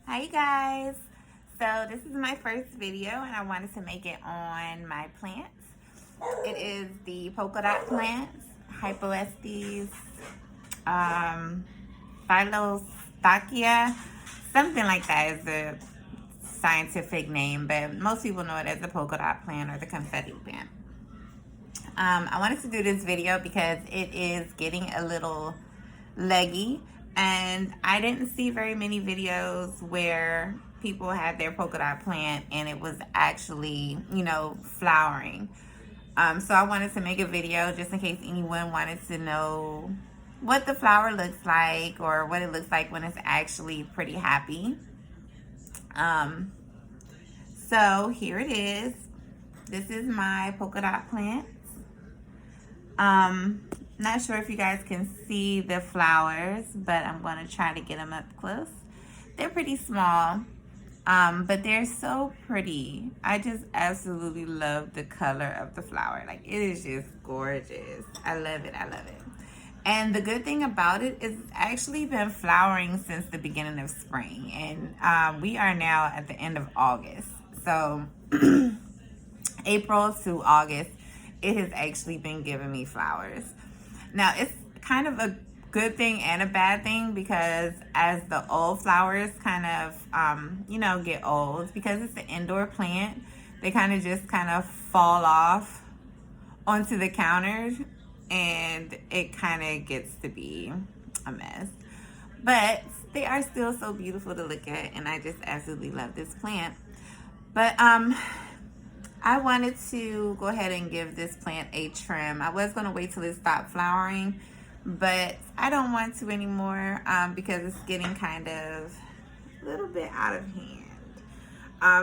Hi you guys. So this is my first video and I wanted to make it on my plants. It is the polka dot plants, Hypoestes, um, Phyllostochia, something like that is the scientific name, but most people know it as the polka dot plant or the confetti plant. I wanted to do this video because it is getting a little leggy, and I didn't see very many videos where people had their polka dot plant and it was actually, flowering. So I wanted to make a video just in case anyone wanted to know what the flower looks like or what it looks like when it's actually pretty happy. So here it is. This is my polka dot plant. Not sure if you guys can see the flowers, but I'm going to try to get them up close. They're pretty small, but they're so pretty. I just absolutely love the color of the flower. Like, it is just gorgeous. I love it. I love it. And the good thing about it is it's actually been flowering since the beginning of spring. And we are now at the end of August. So April to August, it has actually been giving me flowers. Now, it's kind of a good thing and a bad thing because as the old flowers kind of, get old, because it's an indoor plant, they kind of fall off onto the counters and it kind of gets to be a mess. But they are still so beautiful to look at and I just absolutely love this plant. But I wanted to go ahead and give this plant a trim. I was going to wait till it stopped flowering, but I don't want to anymore because it's getting kind of a little bit out of hand.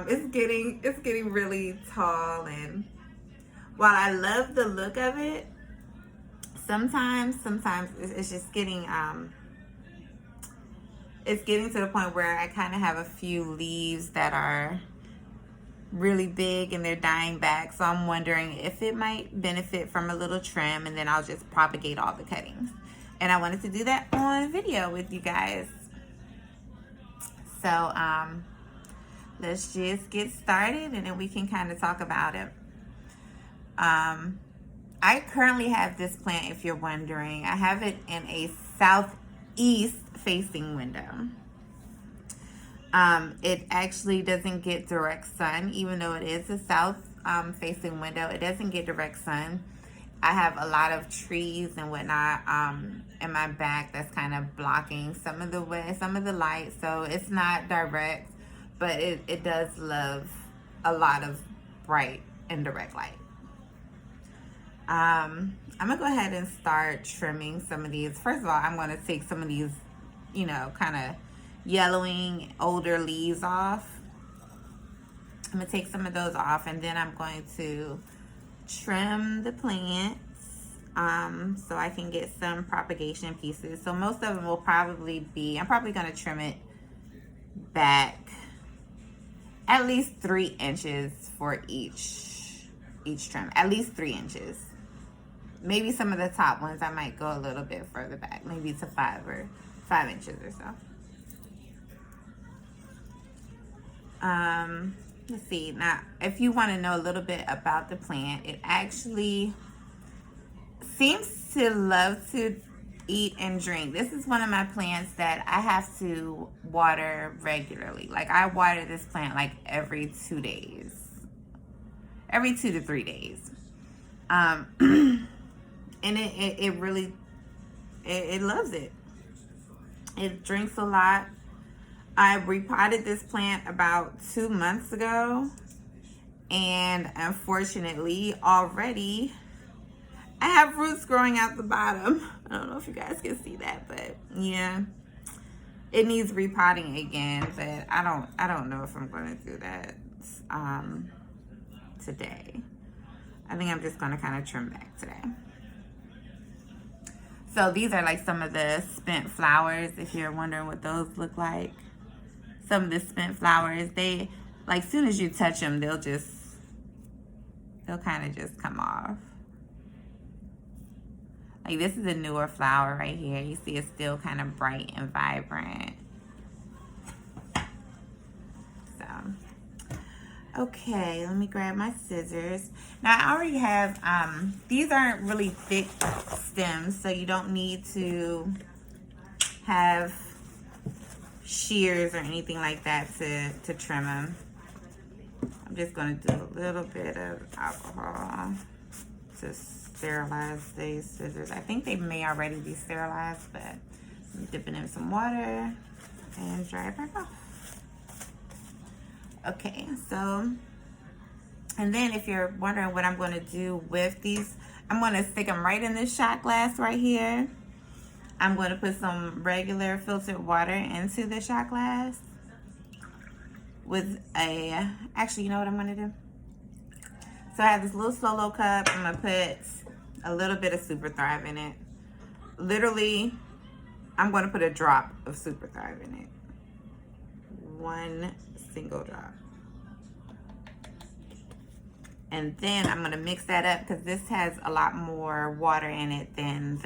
It's getting really tall, and while I love the look of it, sometimes it's just getting it's getting to the point where I kind of have a few leaves that are really big and they're dying back, so I'm wondering if it might benefit from a little trim, and then I'll just propagate all the cuttings. And I wanted to do that on video with you guys. So let's just get started and then we can kind of talk about it. I currently have this plant, if you're wondering. I have it in a southeast facing window. It actually doesn't get direct sun, even though it is a south facing window. It doesn't get direct sun. I have a lot of trees and whatnot in my back that's kind of blocking some of the light, so it's not direct, but it does love a lot of bright and direct light. I'm gonna go ahead and start trimming some of these. First of all, I'm gonna take some of these, kind of yellowing older leaves off. I'm gonna take some of those off, and then I'm going to trim the plants so I can get some propagation pieces. So most of them will probably be, I'm probably gonna trim it back at least 3 inches for each trim, at least 3 inches. Maybe some of the top ones I might go a little bit further back, maybe to 5 inches or so. Let's see. Now, if you want to know a little bit about the plant, it actually seems to love to eat and drink. This is one of my plants that I have to water regularly. Like, I water this plant like every 2 days, every 2 to 3 days. And it really, it loves it. It drinks a lot. I repotted this plant about 2 months ago, and unfortunately already I have roots growing out the bottom. I don't know if you guys can see that, but yeah, it needs repotting again, but I don't know if I'm going to do that today. I think I'm just going to kind of trim back today. So these are like some of the spent flowers, if you're wondering what those look like. Some of the spent flowers, they, like, soon as you touch them, they'll kind of just come off. Like, this is a newer flower right here. You see it's still kind of bright and vibrant. Okay, let me grab my scissors. Now I already have, these aren't really thick stems, so you don't need to have shears or anything like that to trim them. I'm just going to do a little bit of alcohol to sterilize these scissors. I think they may already be sterilized, but I'm dipping in some water and dry it back off. Okay, so, and then if you're wondering what I'm going to do with these, I'm going to stick them right in this shot glass right here. I'm going to put some regular filtered water into the shot glass with a, actually, you know what I'm going to do? So I have this little Solo cup. I'm going to put a little bit of Super Thrive in it. Literally, I'm going to put a drop of Super Thrive in it. One single drop. And then I'm going to mix that up because this has a lot more water in it than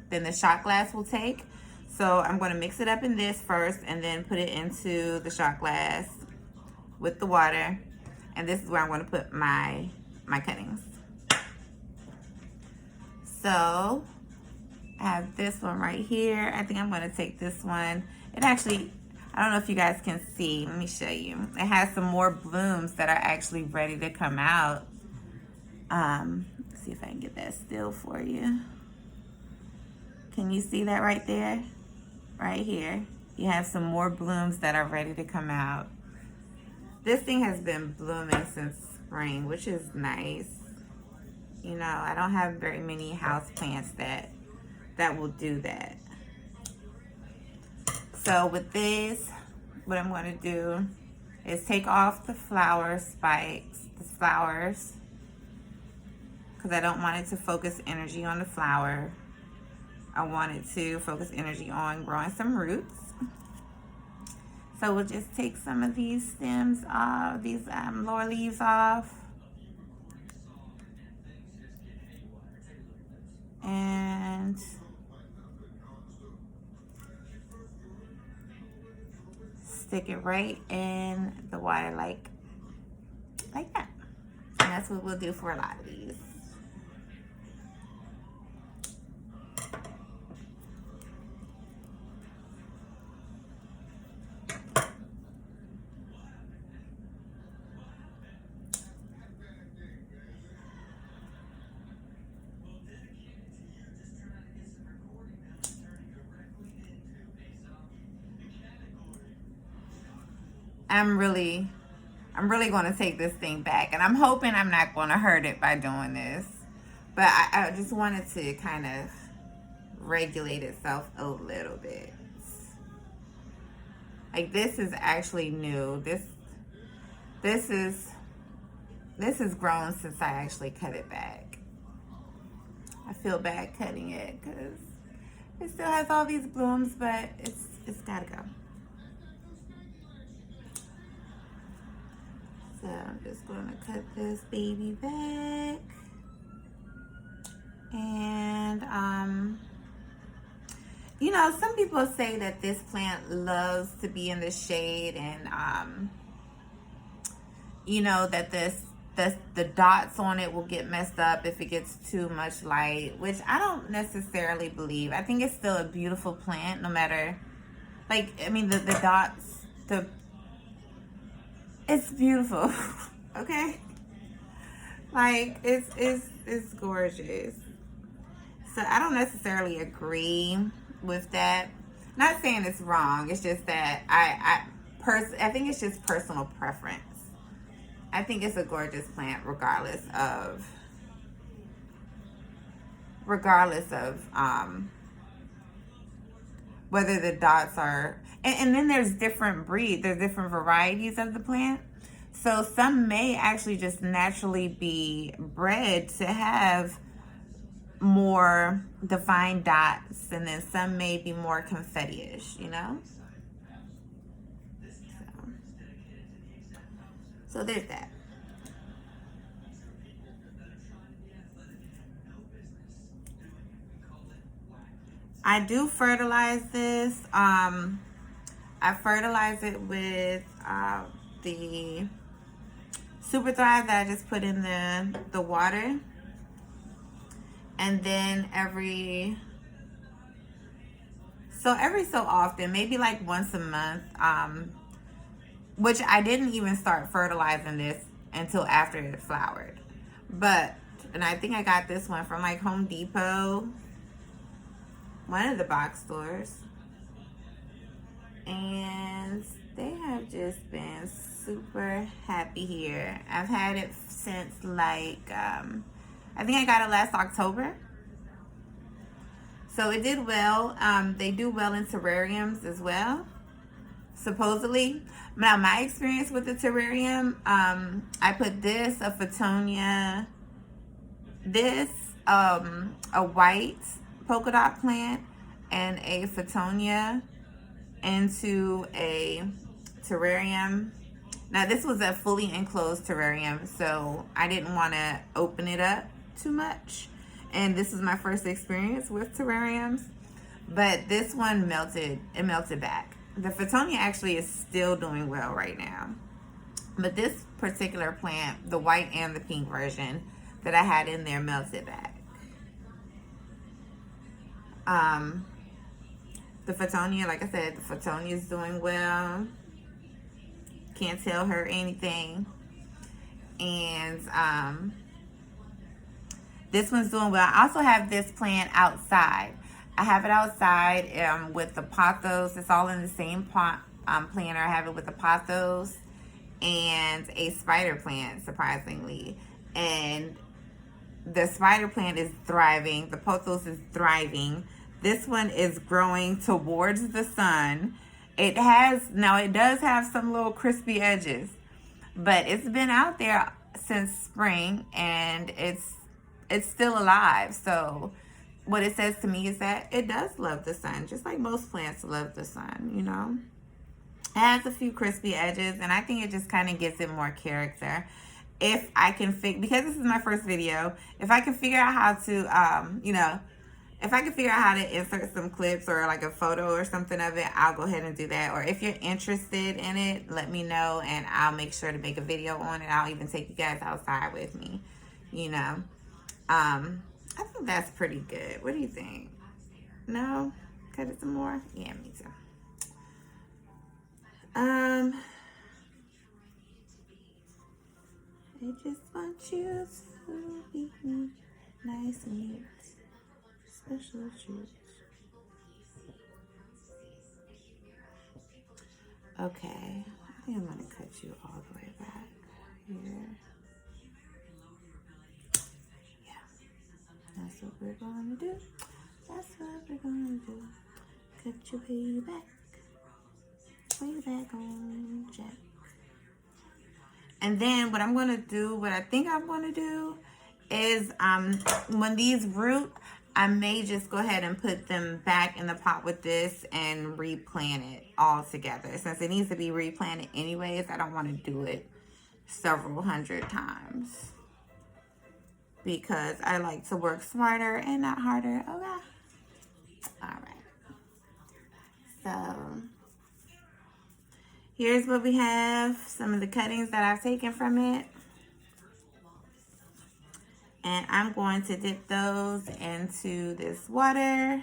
the shot glass will take. So I'm going to mix it up in this first and then put it into the shot glass with the water. And this is where I'm going to put my cuttings. So I have this one right here. I think I'm going to take this one. It actually, I don't know if you guys can see. Let me show you. It has some more blooms that are actually ready to come out. Let's see if I can get that still for you. Can you see that right there? Right here. You have some more blooms that are ready to come out. This thing has been blooming since spring, which is nice. You know, I don't have very many house plants that will do that. So with this, what I'm going to do is take off the flower spikes, the flowers, because I don't want it to focus energy on the flower. I want it to focus energy on growing some roots. So we'll just take some of these stems off, these lower leaves off. And stick it right in the water like that. And that's what we'll do for a lot of these. I'm really going to take this thing back, and I'm hoping I'm not going to hurt it by doing this, but I just wanted to kind of regulate itself a little bit. Like, this is actually new. This is grown since I actually cut it back. I feel bad cutting it because it still has all these blooms, but it's gotta go. So I'm just going to cut this baby back. And, you know, some people say that this plant loves to be in the shade and, you know, that the dots on it will get messed up if it gets too much light, which I don't necessarily believe. I think it's still a beautiful plant no matter, like, I mean, the dots, it's beautiful, okay? Like, it's gorgeous. So I don't necessarily agree with that. Not saying it's wrong. It's just that I think it's just personal preference. I think it's a gorgeous plant regardless of whether the dots are, and then there's different varieties of the plant. So some may actually just naturally be bred to have more defined dots, and then some may be more confetti-ish, you know? So there's that. I do fertilize this. I fertilize it with the Super Thrive that I just put in the water. And then every so often, maybe like once a month, which I didn't even start fertilizing this until after it flowered. And I think I got this one from like Home Depot, one of the box stores. And they have just been super happy here. I've had it since like, I think I got it last October. So it did well. They do well in terrariums as well, supposedly. Now, my experience with the terrarium, I put this, a Photonia, this, a white polka dot plant, and a Photonia into a terrarium. Now, this was a fully enclosed terrarium, so I didn't want to open it up too much. And this is my first experience with terrariums. But this one melted. It melted back. The Photonia actually is still doing well right now. But this particular plant, the white and the pink version that I had in there, melted back. The Photonia, like I said, the Photonia is doing well. Can't tell her anything. And this one's doing well. I also have this plant outside. I have it outside with the pothos. It's all in the same pot planter. I have it with the pothos and a spider plant, surprisingly. And the spider plant is thriving. The pothos is thriving. This one is growing towards the sun. It does have some little crispy edges, but it's been out there since spring, and it's still alive. So what it says to me is that it does love the sun, just like most plants love the sun, you know. It has a few crispy edges, and I think it just kind of gives it more character. If I can because this is my first video, if I can figure out how to, if I can figure out how to insert some clips or like a photo or something of it, I'll go ahead and do that. Or if you're interested in it, let me know, and I'll make sure to make a video on it. I'll even take you guys outside with me, you know. I think that's pretty good. What do you think? No? Cut it some more? Yeah, me too. I just want you to be nice and neat. Special treats. Okay, I think I'm going to cut you all the way back here. That's what we're going to do. That's what we're going to do. Cut your way back on Jack. And then what I think I'm going to do is when these root, I may just go ahead and put them back in the pot with this and replant it all together. Since it needs to be replanted anyways, I don't want to do it several hundred times, because I like to work smarter and not harder. Okay. All right. So here's what we have. Some of the cuttings that I've taken from it. And I'm going to dip those into this water.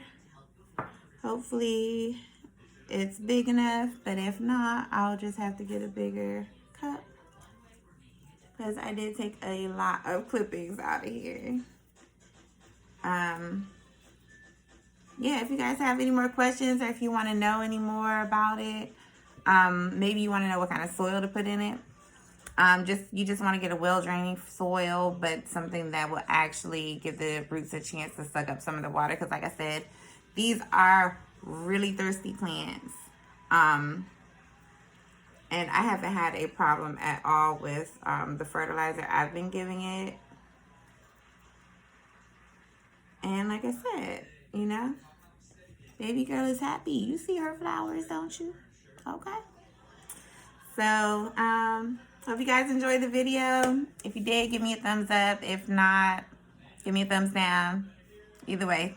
Hopefully it's big enough, but if not, I'll just have to get a bigger cup, because I did take a lot of clippings out of here. Yeah, if you guys have any more questions, or if you want to know any more about it, maybe you want to know what kind of soil to put in it. You just want to get a well-draining soil, but something that will actually give the roots a chance to suck up some of the water. Because like I said, these are really thirsty plants. And I haven't had a problem at all with the fertilizer I've been giving it. And like I said, you know, baby girl is happy. You see her flowers, don't you? Okay. So, hope you guys enjoyed the video. If you did, give me a thumbs up. If not, give me a thumbs down. Either way,